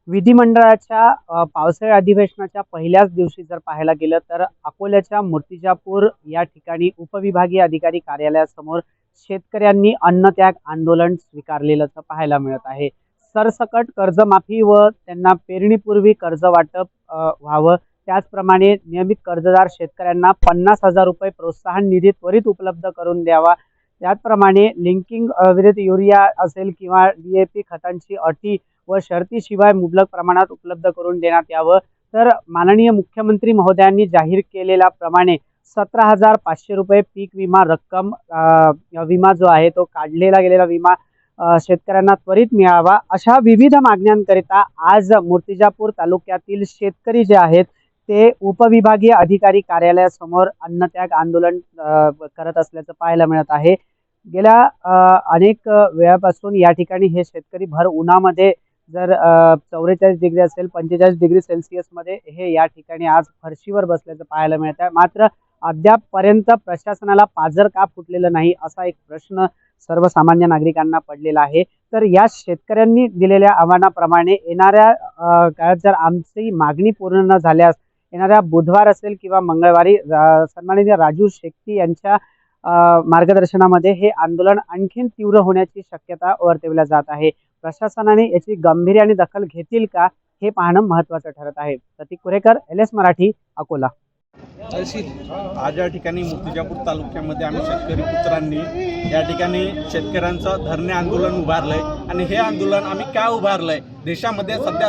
विधिमंडळाच्या पावसाळी अधिवेशनाच्या पहिल्याच दिवशी जर पाहायला गेलं तर अकोल्याच्या मूर्तिजापूर या ठिकाणी उपविभागीय अधिकारी कार्यालयासमोर शेतकऱ्यांनी अन्नत्याग आंदोलन स्वीकारलेलं पाहायला मिळत आहे। सरसकट कर्जमाफी व त्यांना पेरणीपूर्वी कर्ज वाटप व्हावं, त्याचप्रमाणे नियमित कर्जदार शेतकऱ्यांना 50,000 रुपये प्रोत्साहन निधी त्वरित उपलब्ध करून द्यावा। त्याचप्रमाणे लिंकिंग विरुद्ध युरिया असेल किंवा DAP खतांची अटी व शर्तीशिवाय मुबलक प्रमाणात उपलब्ध करून देण्यात यावं। तर माननीय मुख्यमंत्री महोदयांनी जाहीर केलेल्याप्रमाणे 17,500 रुपये पीक विमा रक्कम विमा जो आहे तो काढलेला गेलेला विमा शेतकऱ्यांना त्वरित मिळावा, अशा विविध मागण्यांकरिता आज मूर्तिजापूर तालुक्यातील शेतकरी जे आहेत ते उपविभागीय अधिकारी कार्यालयासमोर अन्नत्याग आंदोलन करत असल्याचं पाहायला मिळत आहे। गेल्या अनेक वेळापासून या ठिकाणी हे शेतकरी भर उन्हामध्ये जर 44 डिग्री असेल 45 डिग्री सेल्सिअस मध्ये हे या ठिकाणी आज फरशीवर बसल्याचं पाहायला मिळत आहे। मात्र अद्यापपर्यंत प्रशासनाला पाजर का फुटलेलं नाही असा एक प्रश्न सर्वसामान्य नागरिकांना पडलेला आहे। तर या शेतकऱ्यांनी दिलेल्या आव्हानाप्रमाणे येणाऱ्या काळात जर आमची मागणी पूर्ण न झाल्यास येणाऱ्या बुधवार असेल किंवा मंगळवारी सन्माननीय राजू शेट्टी यांच्या मार्गदर्शनामध्ये हे आंदोलन आणखीन तीव्र होण्याची शक्यता वर्तवल्या जात आहे। प्रशासनाने याची गांभीर्याने दखल घेतील का हे पाहणं महत्त्वाचं ठरत आहे। प्रतीक कुरेकर, LS मराठी, अकोला। आज या ठिकाणी मूर्तिजापूर तालुक्यामध्ये आम्ही शेतकरी पुत्रांनी या ठिकाणी शेतकऱ्यांचं धरणे आंदोलन उभारलंय। आणि हे आंदोलन आम्ही का उभारलंय, देशामध्ये सध्या